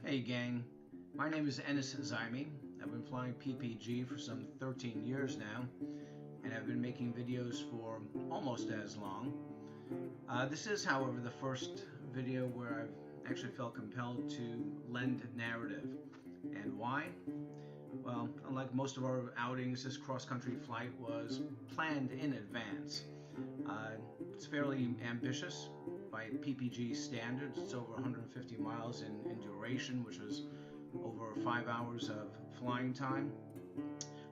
Hey gang, my name is Ennis Zajmi. I've been flying PPG for some 13 years now, and I've been making videos for almost as long. This is, however, the first video where I've actually felt compelled to lend narrative. And why? Well, unlike most of our outings, this cross-country flight was planned in advance. It's fairly ambitious by PPG standards. It's over 150 miles in duration, which was over 5 hours of flying time,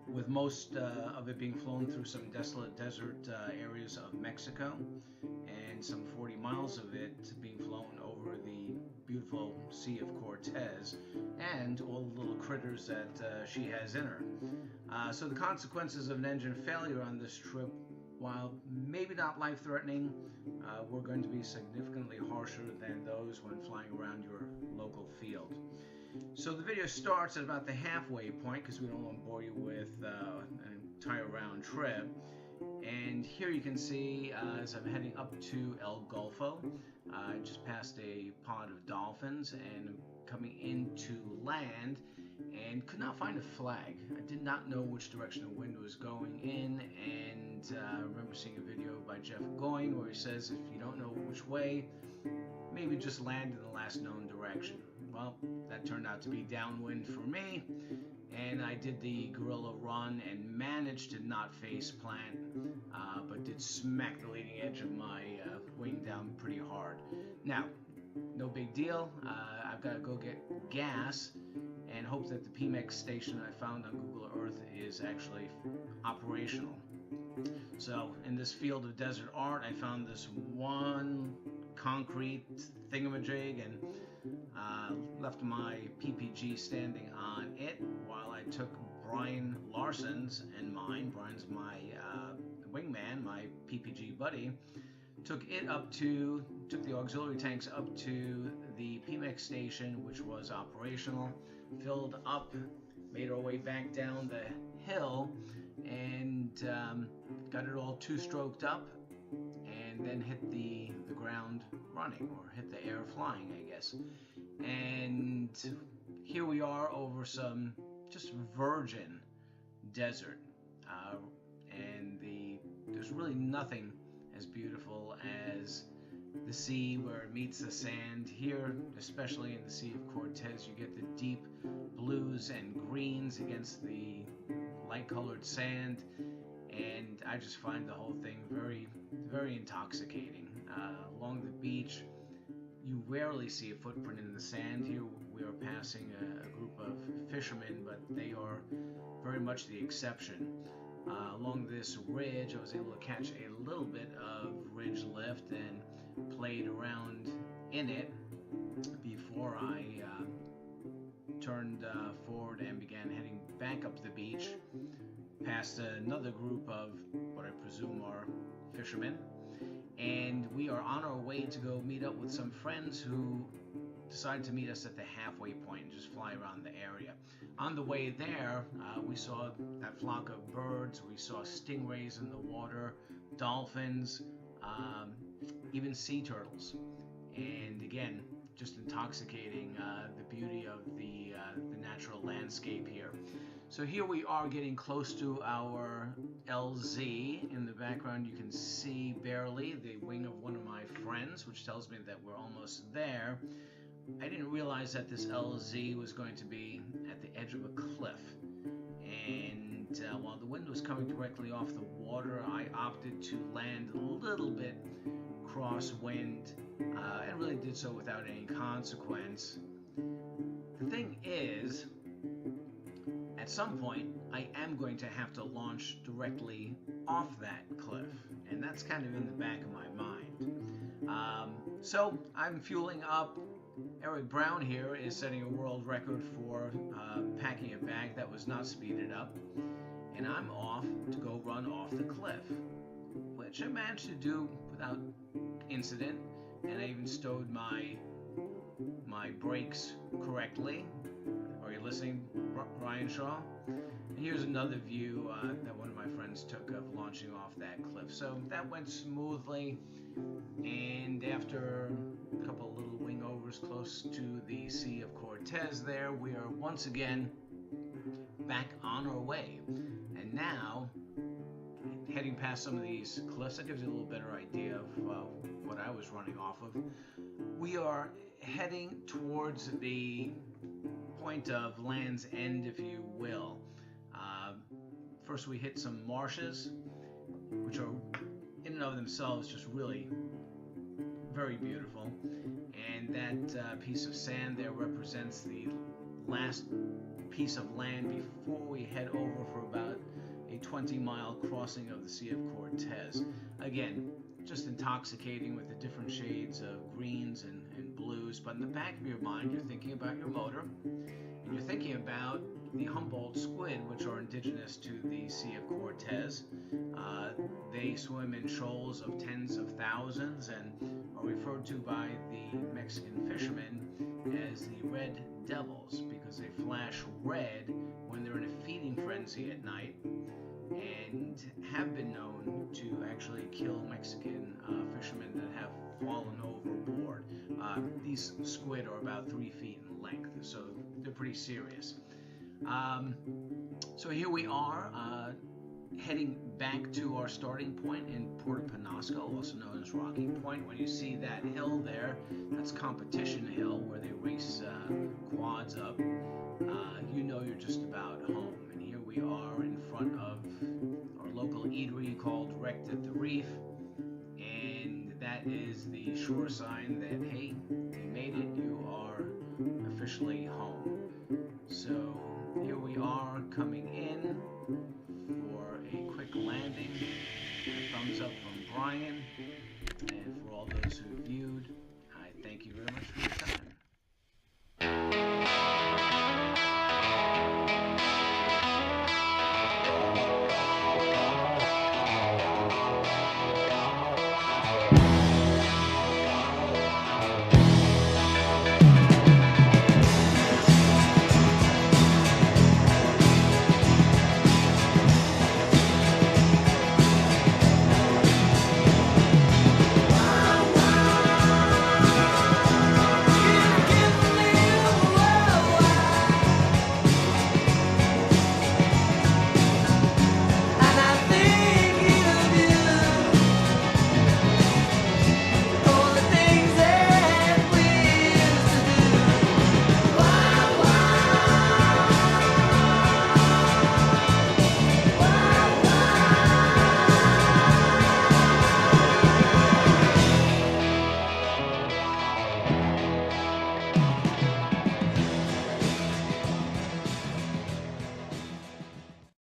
with most of it being flown through some desolate desert areas of Mexico, and some 40 miles of it being flown over the beautiful Sea of Cortez and all the little critters that she has in her. So the consequences of an engine failure on this trip, while maybe not life-threatening, were going to be significantly harsher than those when flying around your local field. So the video starts at about the halfway point, because we don't want to bore you with an entire round trip. And here you can see as I'm heading up to El Golfo, I just passed a pod of dolphins and I'm coming into land and could not find a flag. I did not know which direction the wind was going in, and I remember seeing a video by Jeff Goyne where he says if you don't know which way, maybe just land in the last known direction. Well, that turned out to be downwind for me, and I did the gorilla run and managed to not face plant, but did smack the leading edge of my wing down pretty hard. Now, no big deal. I've got to go get gas and hope that the PMEX station I found on Google Earth is actually operational. So in this field of desert art, I found this one concrete thingamajig and left my PPG standing on it while I took Brian Larson's and mine. Brian's my wingman, my PPG buddy. Took the auxiliary tanks up to the PMEX station, which was operational, filled up, made our way back down the hill, and got it all two-stroked up, and then hit the ground running, or hit the air flying, I guess. And here we are over some just virgin desert, and there's really nothing as beautiful as the sea where it meets the sand. Here, especially in the Sea of Cortez, you get the deep blues and greens against the light-colored sand, and I just find the whole thing very, very intoxicating. Along the beach, you rarely see a footprint in the sand. Here we are passing a group of fishermen, but they are very much the exception. Along this ridge, I was able to catch a little bit of ridge lift and played around in it before I turned forward and began heading back up the beach, past another group of what I presume are fishermen, and we are on our way to go meet up with some friends who decided to meet us at the halfway point and just fly around the area. On the way there, we saw that flock of birds, we saw stingrays in the water, dolphins, even sea turtles, and again, just intoxicating the beauty of the natural landscape here. So here we are getting close to our LZ. In the background you can see barely the wing of one of my friends, which tells me that we're almost there. I didn't realize that this LZ was going to be at the edge of a cliff, and while the wind was coming directly off the water, I opted to land a little bit crosswind, and really did so without any consequence. The thing is, at some point, I am going to have to launch directly off that cliff, and that's kind of in the back of my mind. So I'm fueling up. Eric Brown here is setting a world record for packing a bag that was not speeded up, and I'm off to go run off the cliff, which I managed to do without incident, and I even stowed my brakes correctly. Are you listening, Ryan Shaw? And here's another view that one of my friends took of launching off that cliff. So that went smoothly, and after a couple of little wing overs maneuvers close to the Sea of Cortez there. We are once again back on our way. And now, heading past some of these cliffs, that gives you a little better idea of what I was running off of. We are heading towards the point of Land's End, if you will. First we hit some marshes, which are in and of themselves just really very beautiful. And that piece of sand there represents the last piece of land before we head over for about a 20-mile crossing of the Sea of Cortez. Again, just intoxicating with the different shades of greens and blues, but in the back of your mind you're thinking about your motor, and you're thinking about the Humboldt squid, which are indigenous to the Sea of Cortez. They swim in shoals of tens of thousands and are referred to by the Mexican fishermen as the red devils because they flash red when they're in a feeding frenzy at night, and have been known to actually kill Mexican fishermen that have fallen overboard. These squid are about 3 feet in length, so they're pretty serious. So here we are, heading back to our starting point in Puerto Penasco, also known as Rocky Point. When you see that hill there, that's Competition Hill, where they race quads up. You know you're just about home. And here we are in front of our local eatery called Wrecked at the Reef. And that is the sure sign that, hey, you made it, you are officially home.